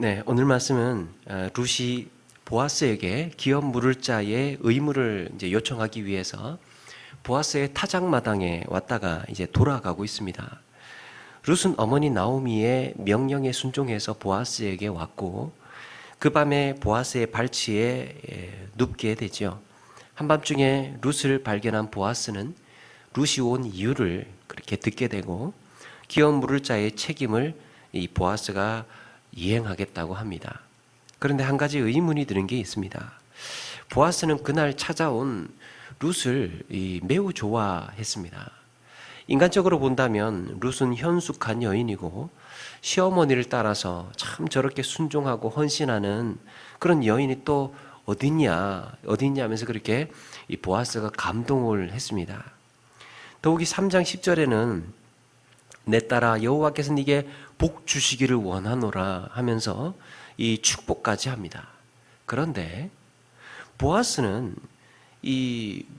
네, 오늘 말씀은 룻이 보아스에게 기업 물을 자의 의무를 이제 요청하기 위해서 보아스의 타작마당에 왔다가 이제 돌아가고 있습니다. 룻은 어머니 나오미의 명령에 순종해서 보아스에게 왔고 그 밤에 보아스의 발치에 눕게 되죠. 한밤중에 룻을 발견한 보아스는 룻이 온 이유를 그렇게 듣게 되고 기업 물을 자의 책임을 이 보아스가 이행하겠다고 합니다. 그런데 한 가지 의문이 드는 게 있습니다. 보아스는 그날 찾아온 룻을 매우 좋아했습니다. 인간적으로 본다면 룻은 현숙한 여인이고 시어머니를 따라서 참 저렇게 순종하고 헌신하는 그런 여인이 또 어딨냐 하면서 그렇게 이 보아스가 감동을 했습니다. 더욱이 3장 10절에는 내 딸아 여호와께서 네게 복 주시기를 원하노라 하면서 이 축복까지 합니다. 그런데 보아스는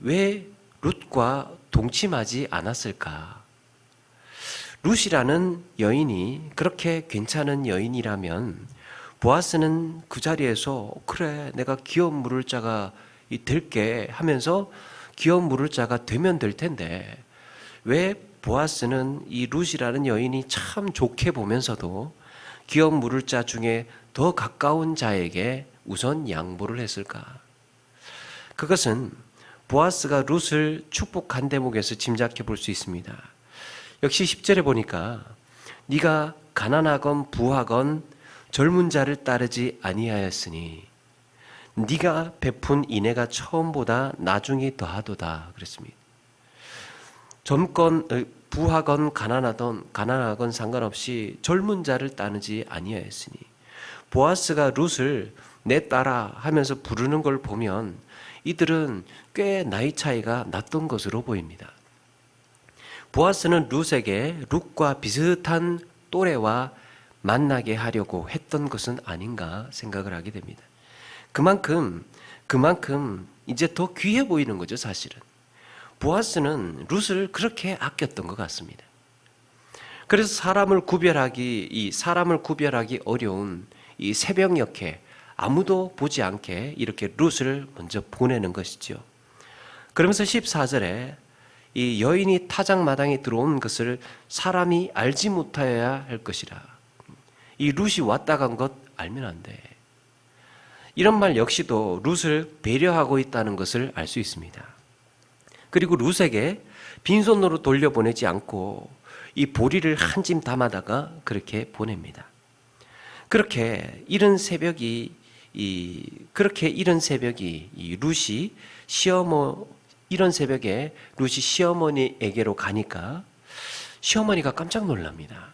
왜 룻과 동침하지 않았을까? 룻이라는 여인이 그렇게 괜찮은 여인이라면 보아스는 그 자리에서 그래 내가 기업 물을 자가 될게 하면서 기업 물을 자가 되면 될 텐데 왜 보아스는 이 룻이라는 여인이 참 좋게 보면서도 기업 물을 자 중에 더 가까운 자에게 우선 양보를 했을까? 그것은 보아스가 룻을 축복한 대목에서 짐작해 볼 수 있습니다. 역시 10절에 보니까 네가 가난하건 부하건 젊은 자를 따르지 아니하였으니 네가 베푼 인애가 처음보다 나중에 더하도다 그랬습니다. 젊건 부하건 가난하건 상관없이 젊은 자를 따르지 아니하였으니 보아스가 룻을 내 딸아 하면서 부르는 걸 보면 이들은 꽤 나이 차이가 났던 것으로 보입니다. 보아스는 룻에게 룻과 비슷한 또래와 만나게 하려고 했던 것은 아닌가 생각을 하게 됩니다. 그만큼 이제 더 귀해 보이는 거죠, 사실은. 보아스는 룻을 그렇게 아꼈던 것 같습니다. 그래서 사람을 구별하기 어려운 이 새벽녘에 아무도 보지 않게 이렇게 룻을 먼저 보내는 것이죠. 그러면서 14절에 이 여인이 타작마당에 들어온 것을 사람이 알지 못하여야 할 것이라. 이 룻이 왔다 간 것 알면 안 돼. 이런 말 역시도 룻을 배려하고 있다는 것을 알 수 있습니다. 그리고 룻에게 빈손으로 돌려보내지 않고 이 보리를 한 짐 담아다가 그렇게 보냅니다. 그렇게 이른 새벽이 룻이 이런 새벽에 룻이 시어머니에게로 가니까 시어머니가 깜짝 놀랍니다.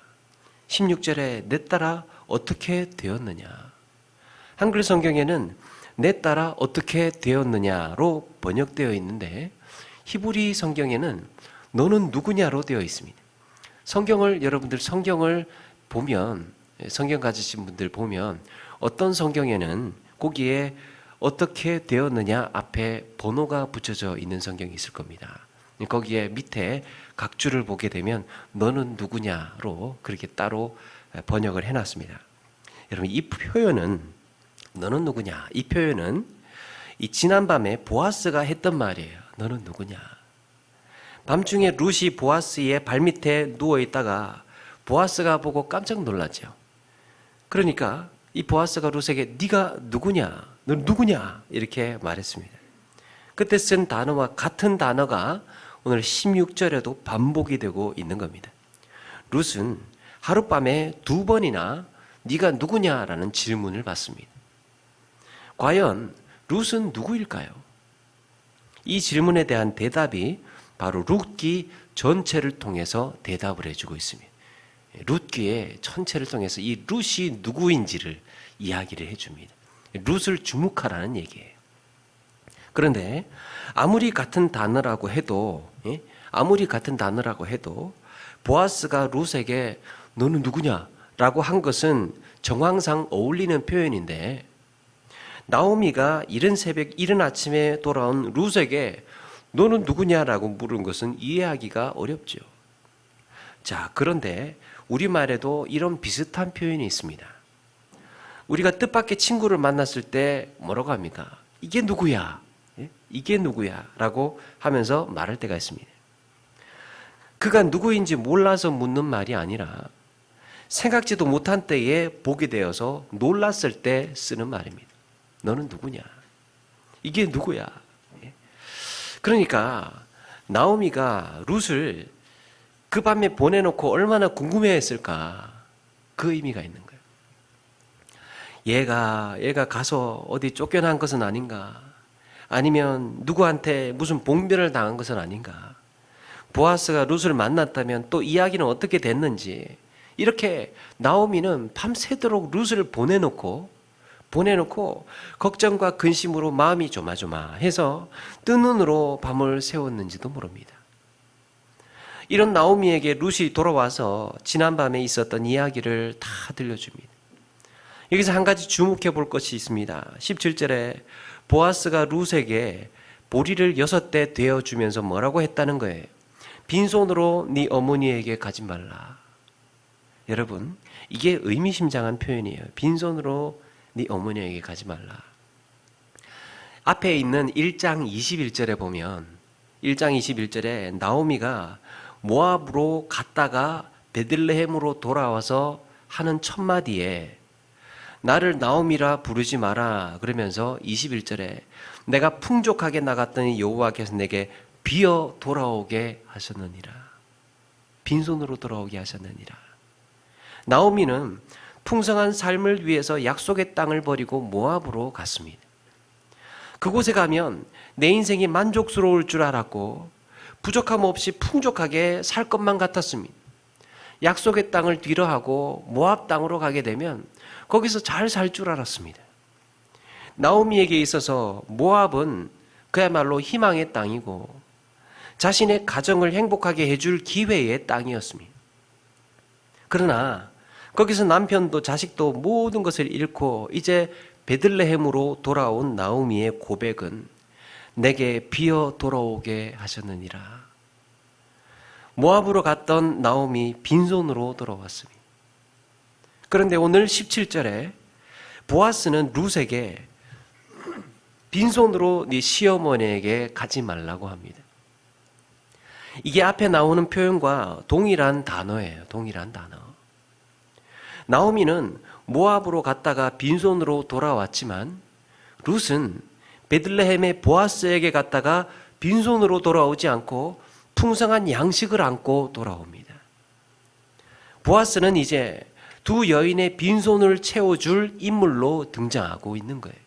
16절에 내 딸아 어떻게 되었느냐. 한글 성경에는 내 딸아 어떻게 되었느냐로 번역되어 있는데 히브리 성경에는 너는 누구냐로 되어 있습니다. 여러분들 성경을 보면 성경 가지신 분들 보면 어떤 성경에는 거기에 어떻게 되었느냐 앞에 번호가 붙여져 있는 성경이 있을 겁니다. 거기에 밑에 각 줄을 보게 되면 너는 누구냐로 그렇게 따로 번역을 해놨습니다. 여러분 이 표현은 너는 누구냐 이 표현은 이 지난밤에 보아스가 했던 말이에요. 너는 누구냐. 밤중에 룻이 보아스의 발밑에 누워있다가 보아스가 보고 깜짝 놀랐죠. 그러니까 이 보아스가 룻에게 네가 누구냐 넌 누구냐 이렇게 말했습니다. 그때 쓴 단어와 같은 단어가 오늘 16절에도 반복이 되고 있는 겁니다. 룻은 하룻밤에 2번이나 네가 누구냐라는 질문을 받습니다. 과연 룻은 누구일까요? 이 질문에 대한 대답이 바로 룻기 전체를 통해서 대답을 해주고 있습니다. 룻기의 전체를 통해서 이 룻이 누구인지를 이야기를 해줍니다. 룻을 주목하라는 얘기예요. 그런데 아무리 같은 단어라고 해도 보아스가 룻에게 너는 누구냐라고 한 것은 정황상 어울리는 표현인데 나오미가 이른 아침에 돌아온 룻에게 너는 누구냐라고 물은 것은 이해하기가 어렵죠. 자, 그런데 우리말에도 이런 비슷한 표현이 있습니다. 우리가 뜻밖의 친구를 만났을 때 뭐라고 합니까? 이게 누구야? 예? 이게 누구야? 라고 하면서 말할 때가 있습니다. 그가 누구인지 몰라서 묻는 말이 아니라 생각지도 못한 때에 보게 되어서 놀랐을 때 쓰는 말입니다. 너는 누구냐? 이게 누구야? 예? 그러니까 나오미가 룻을 그 밤에 보내놓고 얼마나 궁금해했을까? 그 의미가 있는 거예요. 얘가 가서 어디 쫓겨난 것은 아닌가? 아니면 누구한테 무슨 봉변을 당한 것은 아닌가? 보아스가 룻을 만났다면 또 이야기는 어떻게 됐는지, 이렇게 나오미는 밤새도록 룻을 보내놓고 걱정과 근심으로 마음이 조마조마해서 뜬 눈으로 밤을 새웠는지도 모릅니다. 이런 나오미에게 룻이 돌아와서 지난밤에 있었던 이야기를 다 들려줍니다. 여기서 한 가지 주목해 볼 것이 있습니다. 17절에 보아스가 룻에게 보리를 6대 되어주면서 뭐라고 했다는 거예요? 빈손으로 네 어머니에게 가지 말라. 여러분, 이게 의미심장한 표현이에요. 빈손으로 네 어머니에게 가지 말라. 앞에 있는 1장 21절에 보면 1장 21절에 나오미가 모압으로 갔다가 베들레헴으로 돌아와서 하는 첫 마디에 나를 나오미라 부르지 마라 그러면서 21절에 내가 풍족하게 나갔더니 여호와께서 내게 비어 돌아오게 하셨느니라. 빈손으로 돌아오게 하셨느니라. 나오미는 풍성한 삶을 위해서 약속의 땅을 버리고 모압으로 갔습니다. 그곳에 가면 내 인생이 만족스러울 줄 알았고 부족함 없이 풍족하게 살 것만 같았습니다. 약속의 땅을 뒤로하고 모압 땅으로 가게 되면 거기서 잘 살 줄 알았습니다. 나오미에게 있어서 모압은 그야말로 희망의 땅이고 자신의 가정을 행복하게 해줄 기회의 땅이었습니다. 그러나 거기서 남편도 자식도 모든 것을 잃고 이제 베들레헴으로 돌아온 나오미의 고백은 내게 비어 돌아오게 하셨느니라. 모압으로 갔던 나오미 빈손으로 돌아왔습니다. 그런데 오늘 17절에 보아스는 룻에게 빈손으로 네 시어머니에게 가지 말라고 합니다. 이게 앞에 나오는 표현과 동일한 단어예요. 동일한 단어. 나오미는 모압으로 갔다가 빈손으로 돌아왔지만 룻은 베들레헴의 보아스에게 갔다가 빈손으로 돌아오지 않고 풍성한 양식을 안고 돌아옵니다. 보아스는 이제 두 여인의 빈손을 채워줄 인물로 등장하고 있는 거예요.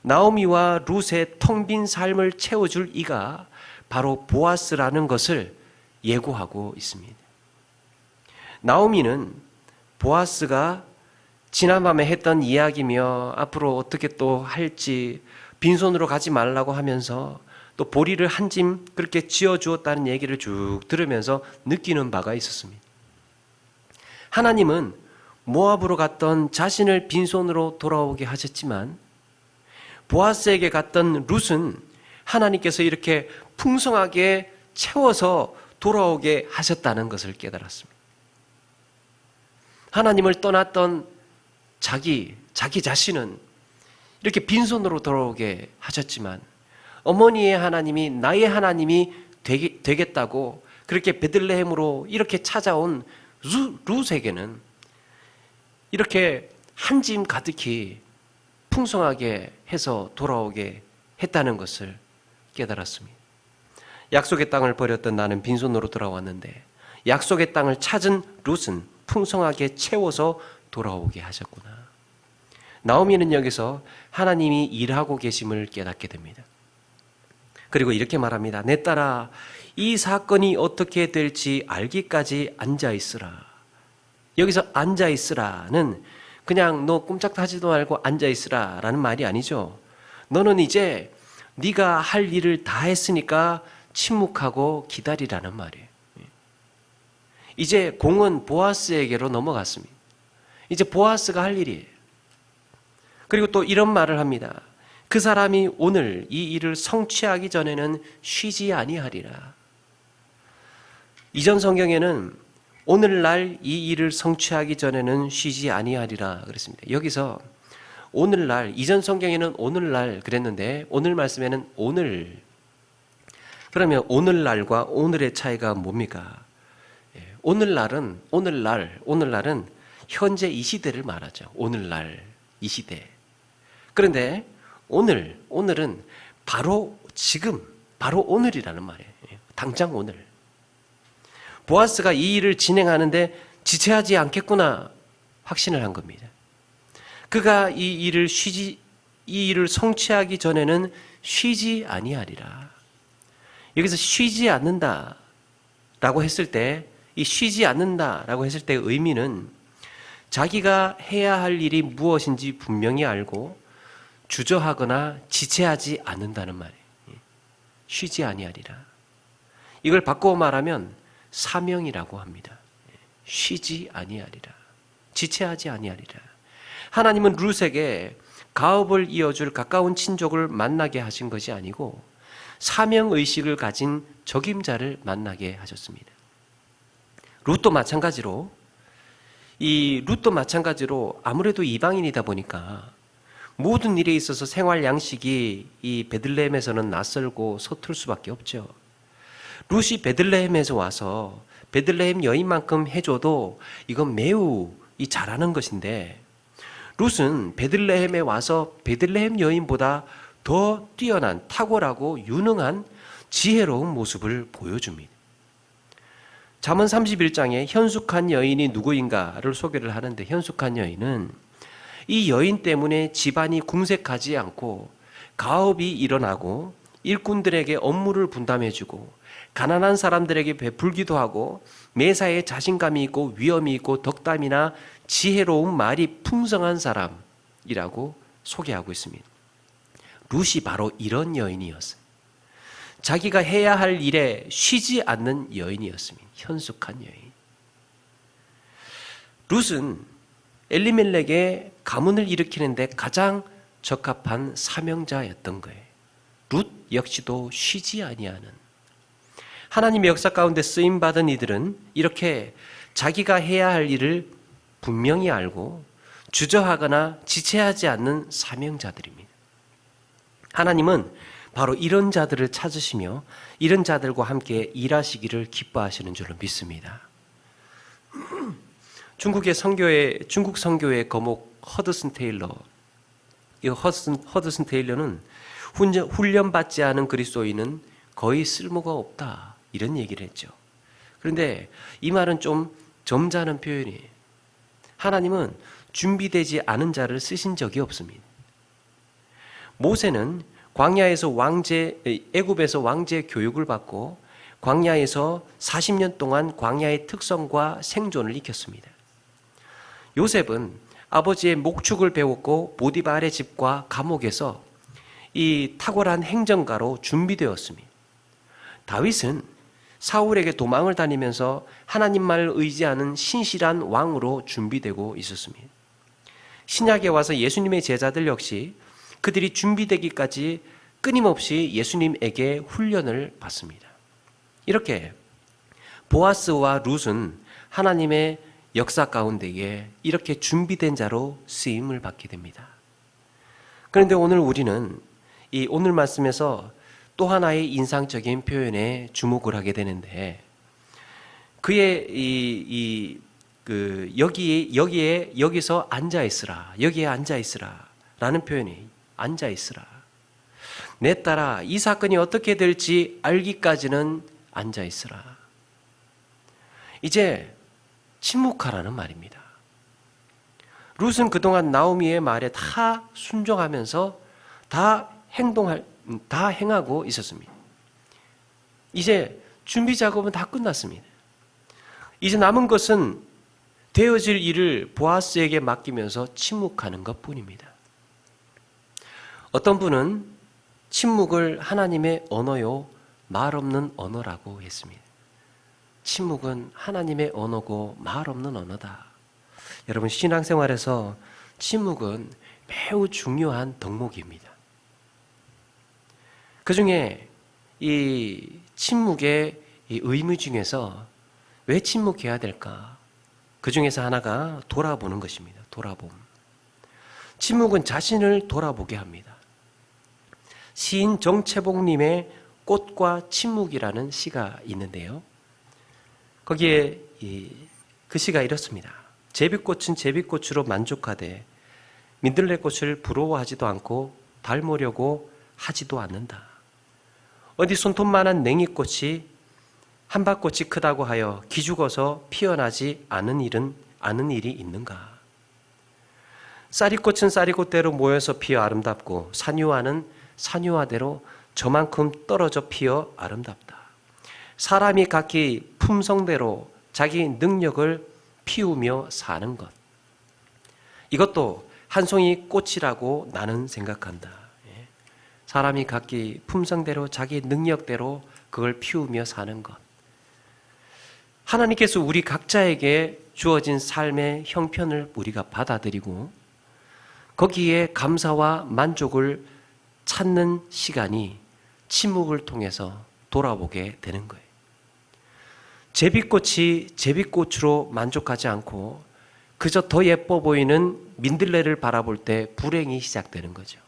나오미와 룻의 텅 빈 삶을 채워줄 이가 바로 보아스라는 것을 예고하고 있습니다. 나오미는 보아스가 지난밤에 했던 이야기며 앞으로 어떻게 또 할지 빈손으로 가지 말라고 하면서 또 보리를 한 짐 그렇게 지어주었다는 얘기를 쭉 들으면서 느끼는 바가 있었습니다. 하나님은 모압으로 갔던 자신을 빈손으로 돌아오게 하셨지만 보아스에게 갔던 룻은 하나님께서 이렇게 풍성하게 채워서 돌아오게 하셨다는 것을 깨달았습니다. 하나님을 떠났던 자기 자신은 이렇게 빈손으로 돌아오게 하셨지만 어머니의 하나님이 나의 하나님이 되겠다고 그렇게 베들레헴으로 이렇게 찾아온 룻에게는 이렇게 한 짐 가득히 풍성하게 해서 돌아오게 했다는 것을 깨달았습니다. 약속의 땅을 버렸던 나는 빈손으로 돌아왔는데 약속의 땅을 찾은 룻은 풍성하게 채워서 돌아오게 하셨구나. 나오미는 여기서 하나님이 일하고 계심을 깨닫게 됩니다. 그리고 이렇게 말합니다. 내 딸아, 이 사건이 어떻게 될지 알기까지 앉아있으라. 여기서 앉아있으라는 그냥 너 꼼짝하지도 말고 앉아있으라 라는 말이 아니죠. 너는 이제 네가 할 일을 다 했으니까 침묵하고 기다리라는 말이에요. 이제 공은 보아스에게로 넘어갔습니다. 이제 보아스가 할 일이에요. 그리고 또 이런 말을 합니다. 그 사람이 오늘 이 일을 성취하기 전에는 쉬지 아니하리라. 이전 성경에는 오늘날 이 일을 성취하기 전에는 쉬지 아니하리라 그랬습니다. 여기서 오늘날, 이전 성경에는 오늘날 그랬는데 오늘 말씀에는 오늘. 그러면 오늘날과 오늘의 차이가 뭡니까? 오늘날은 현재 이 시대를 말하죠. 오늘날 이 시대. 그런데 오늘은 바로 지금, 바로 오늘이라는 말이에요. 당장 오늘. 보아스가 이 일을 진행하는데 지체하지 않겠구나 확신을 한 겁니다. 그가 이 일을 성취하기 전에는 쉬지 아니하리라. 여기서 쉬지 않는다라고 했을 때, 이 쉬지 않는다라고 했을 때의 의미는 자기가 해야 할 일이 무엇인지 분명히 알고 주저하거나 지체하지 않는다는 말이에요. 쉬지 아니하리라. 이걸 바꿔 말하면 사명이라고 합니다. 쉬지 아니하리라. 지체하지 아니하리라. 하나님은 룻에게 가업을 이어줄 가까운 친족을 만나게 하신 것이 아니고 사명의식을 가진 적임자를 만나게 하셨습니다. 룻도 마찬가지로 아무래도 이방인이다 보니까 모든 일에 있어서 생활 양식이 이 베들레헴에서는 낯설고 서툴 수밖에 없죠. 룻이 베들레헴에서 와서 베들레헴 여인만큼 해줘도 이건 매우 잘하는 것인데, 룻은 베들레헴에 와서 베들레헴 여인보다 더 뛰어난 탁월하고 유능한 지혜로운 모습을 보여줍니다. 잠언 31장에 현숙한 여인이 누구인가를 소개를 하는데, 현숙한 여인은 이 여인 때문에 집안이 궁색하지 않고 가업이 일어나고 일꾼들에게 업무를 분담해주고 가난한 사람들에게 베풀기도 하고 매사에 자신감이 있고 위엄이 있고 덕담이나 지혜로운 말이 풍성한 사람이라고 소개하고 있습니다. 룻이 바로 이런 여인이었어요. 자기가 해야 할 일에 쉬지 않는 여인이었습니다. 현숙한 여인. 룻은 엘리멜렉의 가문을 일으키는데 가장 적합한 사명자였던 거예요. 룻 역시도 쉬지 아니하는, 하나님의 역사 가운데 쓰임받은 이들은 이렇게 자기가 해야 할 일을 분명히 알고 주저하거나 지체하지 않는 사명자들입니다. 하나님은 바로 이런 자들을 찾으시며 이런 자들과 함께 일하시기를 기뻐하시는 줄로 믿습니다. 중국 선교의 거목 허드슨 테일러, 이 허드슨 테일러는 훈련받지 않은 그리스도인은 거의 쓸모가 없다, 이런 얘기를 했죠. 그런데 이 말은 좀 점잖은 표현이에요. 하나님은 준비되지 않은 자를 쓰신 적이 없습니다. 모세는 애굽에서 왕제 교육을 받고 광야에서 40년 동안 광야의 특성과 생존을 익혔습니다. 요셉은 아버지의 목축을 배웠고 보디발의 집과 감옥에서 이 탁월한 행정가로 준비되었습니다. 다윗은 사울에게 도망을 다니면서 하나님만을 의지하는 신실한 왕으로 준비되고 있었습니다. 신약에 와서 예수님의 제자들 역시 그들이 준비되기까지 끊임없이 예수님에게 훈련을 받습니다. 이렇게 보아스와 룻은 하나님의 역사 가운데에 이렇게 준비된 자로 쓰임을 받게 됩니다. 그런데 오늘 우리는 이 오늘 말씀에서 또 하나의 인상적인 표현에 주목을 하게 되는데, 그의 여기서 앉아 있으라, 여기에 앉아 있으라라는 표현이, 앉아 있으라. 내 딸아, 이 사건이 어떻게 될지 알기까지는 앉아 있으라. 이제 침묵하라는 말입니다. 룻은 그동안 나오미의 말에 다 순종하면서 다 행하고 있었습니다. 이제 준비 작업은 다 끝났습니다. 이제 남은 것은 되어질 일을 보아스에게 맡기면서 침묵하는 것뿐입니다. 어떤 분은 침묵을 하나님의 언어요, 말 없는 언어라고 했습니다. 침묵은 하나님의 언어고 말 없는 언어다. 여러분, 신앙생활에서 침묵은 매우 중요한 덕목입니다. 그 중에 이 침묵의 이 의미 중에서 왜 침묵해야 될까? 그 중에서 하나가 돌아보는 것입니다. 돌아봄. 침묵은 자신을 돌아보게 합니다. 시인 정채복님의 꽃과 침묵이라는 시가 있는데요. 거기에 그 시가 이렇습니다. 제비꽃은 제비꽃으로 만족하되 민들레꽃을 부러워하지도 않고 닮으려고 하지도 않는다. 어디 손톱만한 냉이꽃이 한밭꽃이 크다고 하여 기죽어서 피어나지 않은 일이 있는가? 쌀이꽃은 쌀이꽃대로 모여서 피어 아름답고 산유화는 산유화대로 저만큼 떨어져 피어 아름답다. 사람이 각기 품성대로 자기 능력을 피우며 사는 것. 이것도 한 송이 꽃이라고 나는 생각한다. 사람이 각기 품성대로 자기 능력대로 그걸 피우며 사는 것. 하나님께서 우리 각자에게 주어진 삶의 형편을 우리가 받아들이고 거기에 감사와 만족을 찾는 시간이 침묵을 통해서 돌아보게 되는 거예요. 제비꽃이 제비꽃으로 만족하지 않고 그저 더 예뻐 보이는 민들레를 바라볼 때 불행이 시작되는 거죠.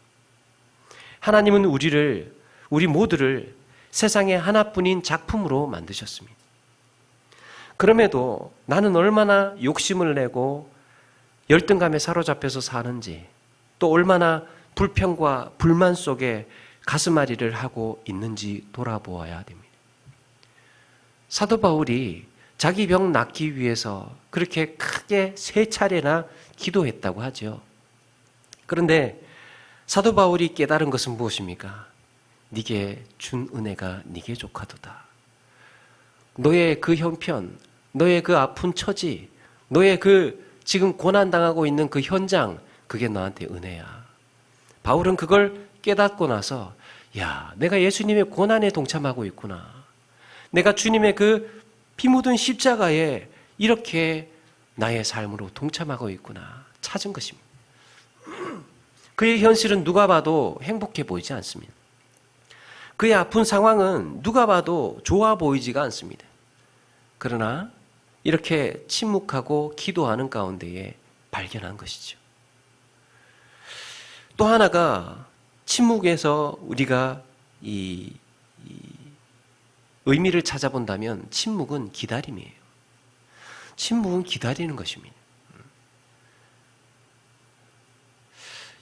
하나님은 우리 모두를 세상에 하나뿐인 작품으로 만드셨습니다. 그럼에도 나는 얼마나 욕심을 내고 열등감에 사로잡혀서 사는지, 또 얼마나 불평과 불만 속에 가슴앓이를 하고 있는지 돌아보아야 됩니다. 사도 바울이 자기 병 낫기 위해서 그렇게 크게 3차례나 기도했다고 하죠. 그런데 사도 바울이 깨달은 것은 무엇입니까? 네게 준 은혜가 네게 족하도다. 너의 그 형편, 너의 그 아픈 처지, 너의 그 지금 고난당하고 있는 그 현장, 그게 너한테 은혜야. 바울은 그걸 깨닫고 나서 내가 예수님의 고난에 동참하고 있구나. 내가 주님의 그 피 묻은 십자가에 이렇게 나의 삶으로 동참하고 있구나. 찾은 것입니다. 그의 현실은 누가 봐도 행복해 보이지 않습니다. 그의 아픈 상황은 누가 봐도 좋아 보이지가 않습니다. 그러나 이렇게 침묵하고 기도하는 가운데에 발견한 것이죠. 또 하나가 침묵에서 우리가 이 의미를 찾아본다면 침묵은 기다림이에요. 침묵은 기다리는 것입니다.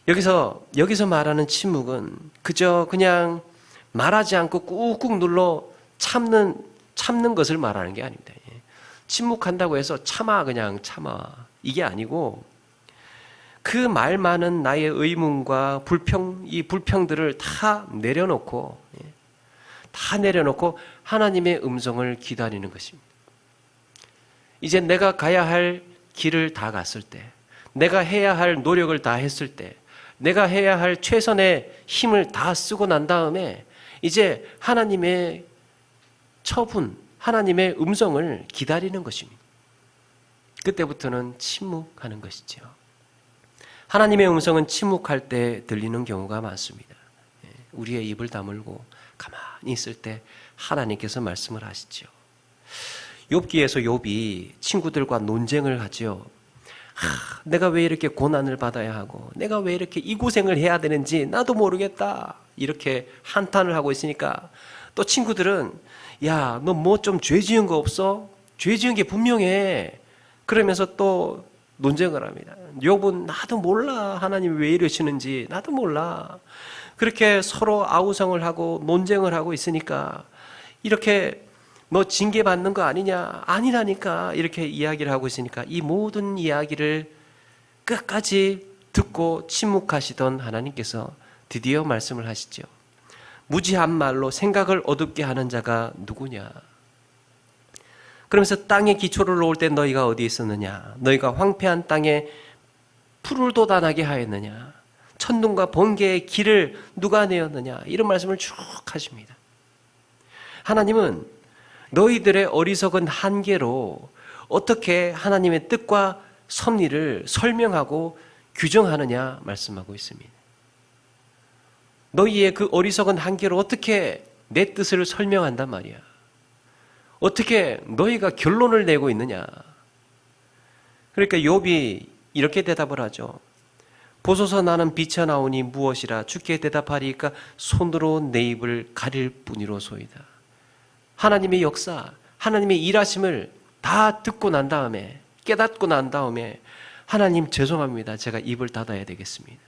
여기서 말하는 침묵은 그저 그냥 말하지 않고 꾹꾹 눌러 참는 것을 말하는 게 아닙니다. 침묵한다고 해서 그냥 참아. 이게 아니고 그 말 많은 나의 의문과 이 불평들을 다 내려놓고 하나님의 음성을 기다리는 것입니다. 이제 내가 가야 할 길을 다 갔을 때, 내가 해야 할 노력을 다 했을 때, 내가 해야 할 최선의 힘을 다 쓰고 난 다음에 이제 하나님의 처분, 하나님의 음성을 기다리는 것입니다. 그때부터는 침묵하는 것이죠. 하나님의 음성은 침묵할 때 들리는 경우가 많습니다. 우리의 입을 다물고 가만히 있을 때 하나님께서 말씀을 하시죠. 욥기에서 욥이 친구들과 논쟁을 하죠. 내가 왜 이렇게 고난을 받아야 하고 내가 왜 이렇게 이 고생을 해야 되는지 나도 모르겠다. 이렇게 한탄을 하고 있으니까 또 친구들은 너 뭐 좀 죄 지은 거 없어? 죄 지은 게 분명해. 그러면서 또 논쟁을 합니다. 욥은 나도 몰라. 하나님이 왜 이러시는지 나도 몰라. 그렇게 서로 아우성을 하고 논쟁을 하고 있으니까 이렇게 너 징계받는 거 아니냐? 아니라니까. 이렇게 이야기를 하고 있으니까 이 모든 이야기를 끝까지 듣고 침묵하시던 하나님께서 드디어 말씀을 하시죠. 무지한 말로 생각을 어둡게 하는 자가 누구냐? 그러면서 땅에 기초를 놓을 때 너희가 어디 있었느냐? 너희가 황폐한 땅에 풀을 돋아나게 하였느냐? 천둥과 번개의 길을 누가 내었느냐? 이런 말씀을 쭉 하십니다. 하나님은 너희들의 어리석은 한계로 어떻게 하나님의 뜻과 섭리를 설명하고 규정하느냐 말씀하고 있습니다. 너희의 그 어리석은 한계로 어떻게 내 뜻을 설명한단 말이야. 어떻게 너희가 결론을 내고 있느냐? 그러니까 욥이 이렇게 대답을 하죠. 보소서 나는 비쳐나오니 무엇이라 주께 대답하리까 손으로 내 입을 가릴 뿐이로소이다. 하나님의 역사, 하나님의 일하심을 다 듣고 난 다음에, 깨닫고 난 다음에 하나님 죄송합니다. 제가 입을 닫아야 되겠습니다.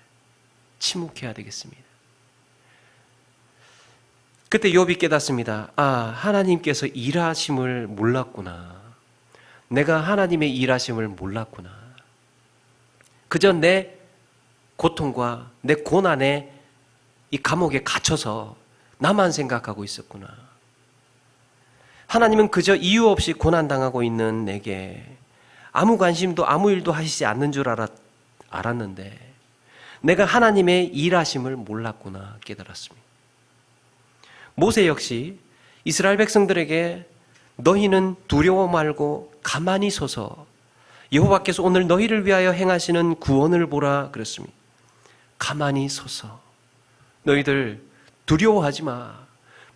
침묵해야 되겠습니다. 그때 욥이 깨닫습니다. 하나님께서 일하심을 몰랐구나. 내가 하나님의 일하심을 몰랐구나. 그저 내 고통과 내 고난에 이 감옥에 갇혀서 나만 생각하고 있었구나. 하나님은 그저 이유 없이 고난당하고 있는 내게 아무 관심도 아무 일도 하시지 않는 줄 알았는데 내가 하나님의 일하심을 몰랐구나 깨달았습니다. 모세 역시 이스라엘 백성들에게 너희는 두려워 말고 가만히 서서 여호와께서 오늘 너희를 위하여 행하시는 구원을 보라 그랬습니다. 가만히 서서 너희들 두려워하지 마.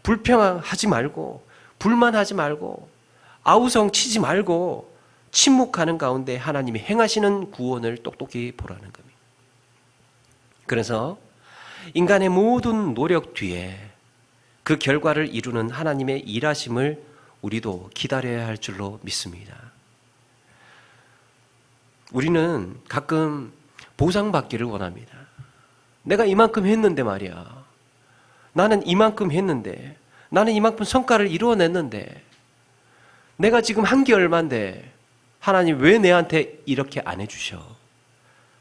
불평하지 말고 불만하지 말고 아우성 치지 말고 침묵하는 가운데 하나님이 행하시는 구원을 똑똑히 보라는 겁니다. 그래서 인간의 모든 노력 뒤에 그 결과를 이루는 하나님의 일하심을 우리도 기다려야 할 줄로 믿습니다. 우리는 가끔 보상받기를 원합니다. 내가 이만큼 했는데 말이야. 나는 이만큼 했는데, 나는 이만큼 성과를 이루어냈는데, 내가 지금 한 게 얼만데 하나님 왜 내한테 이렇게 안 해주셔?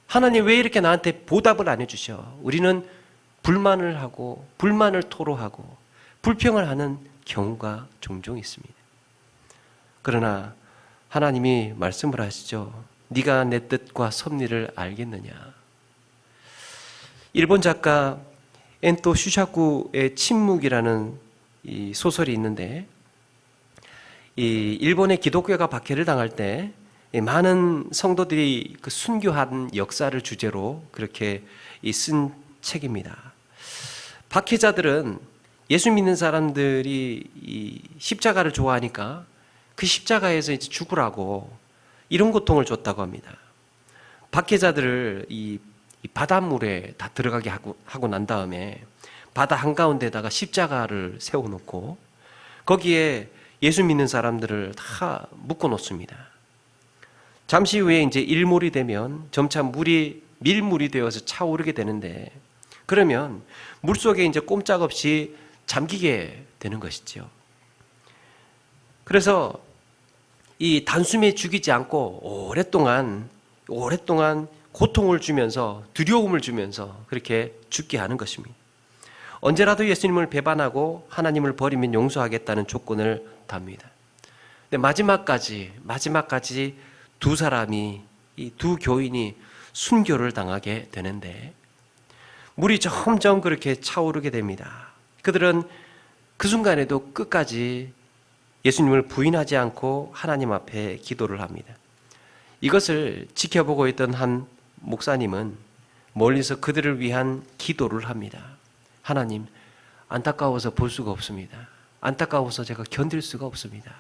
하나님 왜 이렇게 나한테 보답을 안 해주셔? 우리는 불만을 하고 불만을 토로하고 불평을 하는 경우가 종종 있습니다. 그러나 하나님이 말씀을 하시죠. 네가 내 뜻과 섭리를 알겠느냐. 일본 작가 엔토 슈샤쿠의 침묵이라는 이 소설이 있는데 이 일본의 기독교가 박해를 당할 때 많은 성도들이 그 순교한 역사를 주제로 그렇게 쓴 책입니다. 박해자들은 예수 믿는 사람들이 이 십자가를 좋아하니까 그 십자가에서 이제 죽으라고 이런 고통을 줬다고 합니다. 박해자들을 이 바닷물에 다 들어가게 하고 난 다음에 바다 한가운데다가 십자가를 세워놓고 거기에 예수 믿는 사람들을 다 묶어 놓습니다. 잠시 후에 이제 일몰이 되면 점차 물이 밀물이 되어서 차오르게 되는데 그러면 물 속에 이제 꼼짝없이 잠기게 되는 것이죠. 그래서 이 단숨에 죽이지 않고 오랫동안 고통을 주면서 두려움을 주면서 그렇게 죽게 하는 것입니다. 언제라도 예수님을 배반하고 하나님을 버리면 용서하겠다는 조건을 답니다. 근데 마지막까지 두 사람이 이 두 교인이 순교를 당하게 되는데 물이 점점 그렇게 차오르게 됩니다. 그들은 그 순간에도 끝까지 예수님을 부인하지 않고 하나님 앞에 기도를 합니다. 이것을 지켜보고 있던 한 목사님은 멀리서 그들을 위한 기도를 합니다. 하나님, 안타까워서 볼 수가 없습니다. 안타까워서 제가 견딜 수가 없습니다.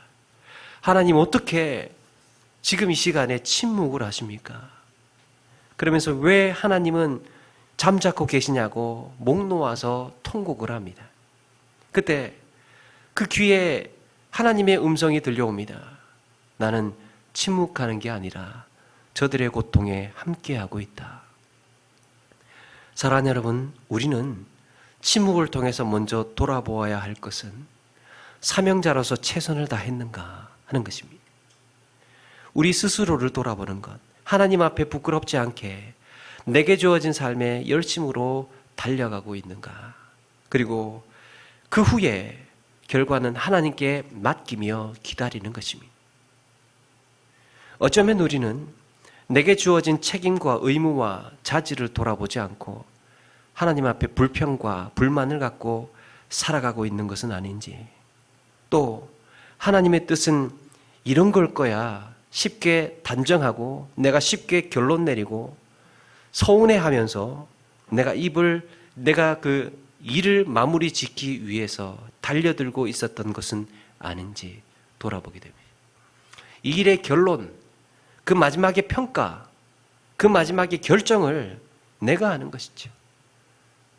하나님, 어떻게 지금 이 시간에 침묵을 하십니까? 그러면서 왜 하나님은 잠자코 계시냐고 목 놓아서 통곡을 합니다. 그때 그 귀에 하나님의 음성이 들려옵니다. 나는 침묵하는 게 아니라 저들의 고통에 함께하고 있다. 사랑하는 여러분, 우리는 침묵을 통해서 먼저 돌아보아야 할 것은 사명자로서 최선을 다했는가 하는 것입니다. 우리 스스로를 돌아보는 것, 하나님 앞에 부끄럽지 않게 내게 주어진 삶에 열심으로 달려가고 있는가. 그리고 그 후에 결과는 하나님께 맡기며 기다리는 것입니다. 어쩌면 우리는 내게 주어진 책임과 의무와 자질을 돌아보지 않고 하나님 앞에 불평과 불만을 갖고 살아가고 있는 것은 아닌지, 또 하나님의 뜻은 이런 걸 거야 쉽게 단정하고 내가 쉽게 결론 내리고 서운해하면서 내가 그 일을 마무리 짓기 위해서 달려들고 있었던 것은 아닌지 돌아보게 됩니다. 이 일의 결론, 그 마지막의 평가, 그 마지막의 결정을 내가 하는 것이죠.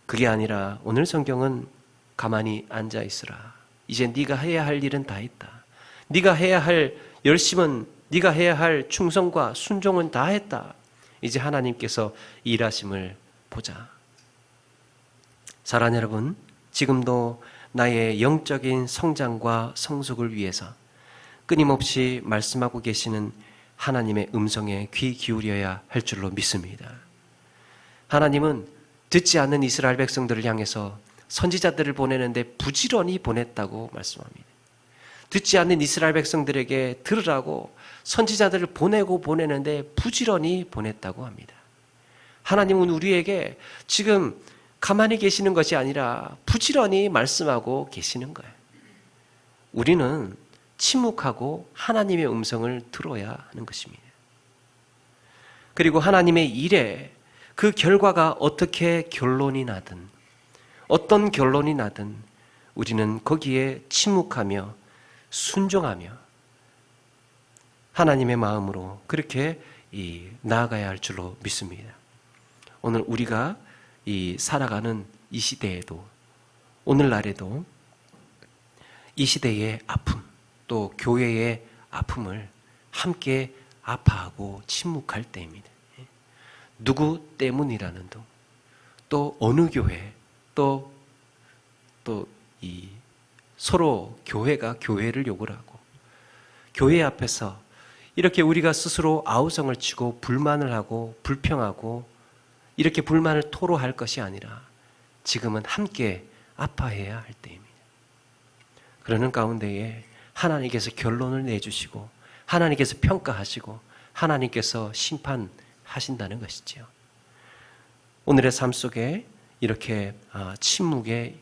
그게 아니라 오늘 성경은 가만히 앉아 있으라. 이제 네가 해야 할 일은 다 했다. 네가 해야 할 열심은, 네가 해야 할 충성과 순종은 다 했다. 이제 하나님께서 일하심을 보자. 사랑하는 여러분, 지금도 나의 영적인 성장과 성숙을 위해서 끊임없이 말씀하고 계시는 하나님의 음성에 귀 기울여야 할 줄로 믿습니다. 하나님은 듣지 않는 이스라엘 백성들을 향해서 선지자들을 보내는데 부지런히 보냈다고 말씀합니다. 듣지 않는 이스라엘 백성들에게 들으라고 선지자들을 보내는데 부지런히 보냈다고 합니다. 하나님은 우리에게 지금 가만히 계시는 것이 아니라 부지런히 말씀하고 계시는 거예요. 우리는 침묵하고 하나님의 음성을 들어야 하는 것입니다. 그리고 하나님의 일에 그 결과가 어떻게 결론이 나든, 어떤 결론이 나든 우리는 거기에 침묵하며 순종하며 하나님의 마음으로 그렇게 나아가야 할 줄로 믿습니다. 오늘 우리가 살아가는 이 시대에도, 오늘날에도 이 시대의 아픔, 또 교회의 아픔을 함께 아파하고 침묵할 때입니다. 누구 때문이라는 둥, 또 어느 교회, 또 서로 교회가 교회를 욕을 하고 교회 앞에서 이렇게 우리가 스스로 아우성을 치고 불만을 하고 불평하고 이렇게 불만을 토로할 것이 아니라 지금은 함께 아파해야 할 때입니다. 그러는 가운데에 하나님께서 결론을 내주시고 하나님께서 평가하시고 하나님께서 심판하신다는 것이지요. 오늘의 삶 속에 이렇게 침묵의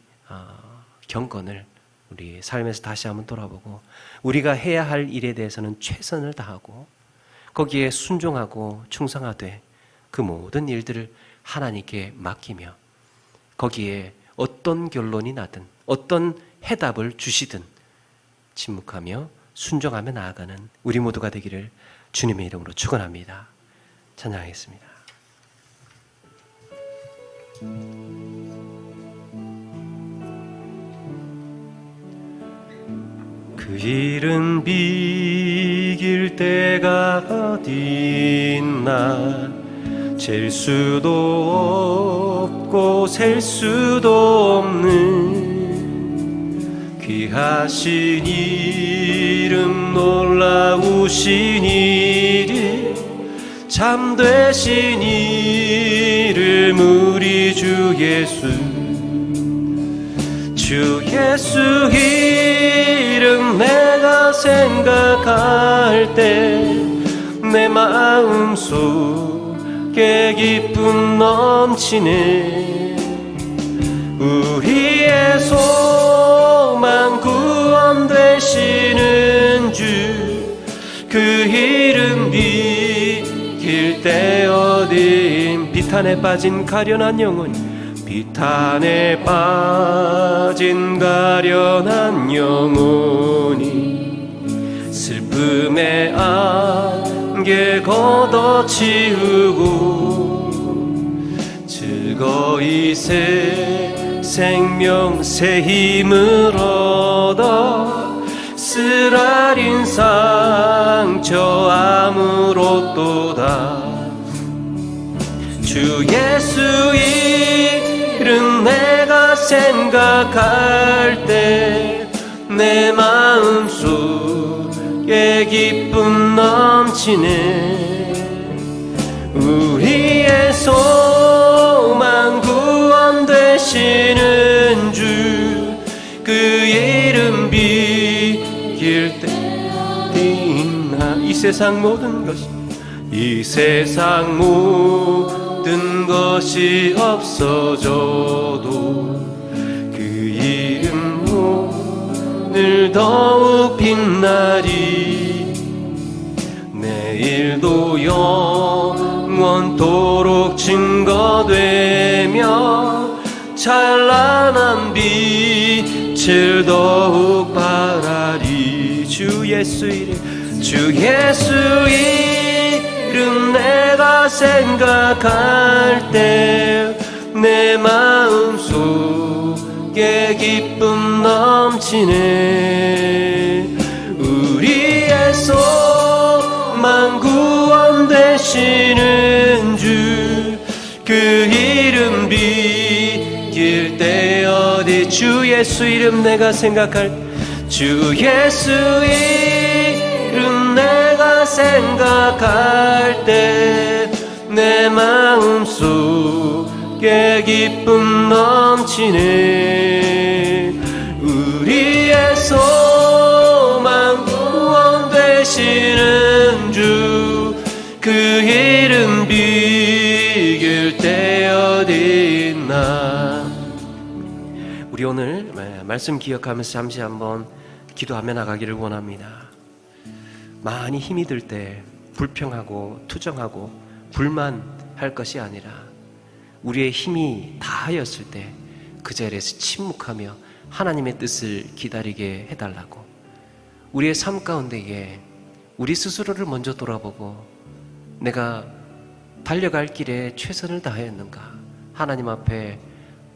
경건을 우리 삶에서 다시 한번 돌아보고 우리가 해야 할 일에 대해서는 최선을 다하고 거기에 순종하고 충성하되 그 모든 일들을 하나님께 맡기며 거기에 어떤 결론이 나든 어떤 해답을 주시든 침묵하며 순종하며 나아가는 우리 모두가 되기를 주님의 이름으로 축원합니다. 찬양하겠습니다. 그 일은 비길 때가 어딨나 잴 수도 없고 셀 수도 없는 귀하신 이름 놀라우신 이름 참되신 이름 우리 주 예수 이름 내가 생각할 때 내 마음속에 기쁨 넘치네 우리의 소망 구원 되시는 주 그 이름 비길 때 어딘 비탄에 빠진 가련한 영혼 비탄에 빠진 가련한 영혼이 슬픔의 안개 걷어치우고 즐거이 새 생명 새 힘을 얻어 쓰라린 상처 아무렇도다 주 예수 이름 내가 생각할 때 내 마음속에 기쁨 넘치네 우리의 소망 구원 되시는 주 그 이름 비길 때 있나 이 세상 모든 것이 없어져도 그 이름 오늘 더욱 빛나리 내일도 영원토록 증거되며 찬란한 빛을 더욱 발하리 주 예수 이름 주 예수 이름 내가 생각할 때 내 마음속에 기쁨 넘치네. 우리의 소망 구원 되시는 주 그 이름 비길 때 어디 주 예수 이름 내가 생각할 주 예수 이름 내가 생각할 때 내 마음속에 기쁨 넘치네. 우리의 소망 구원 되시는 주 그 이름 비길 때 어디 있나. 우리 오늘 말씀 기억하면서 잠시 한번 기도하며 나가기를 원합니다. 많이 힘이 들 때 불평하고 투정하고 불만할 것이 아니라 우리의 힘이 다하였을 때 그 자리에서 침묵하며 하나님의 뜻을 기다리게 해달라고. 우리의 삶 가운데에 우리 스스로를 먼저 돌아보고 내가 달려갈 길에 최선을 다하였는가, 하나님 앞에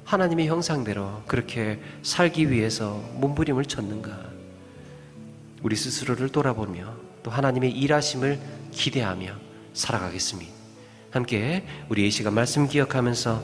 하나님의 형상대로 그렇게 살기 위해서 몸부림을 쳤는가, 우리 스스로를 돌아보며 또 하나님의 일하심을 기대하며 살아가겠습니다. 함께 우리 이 시간 말씀 기억하면서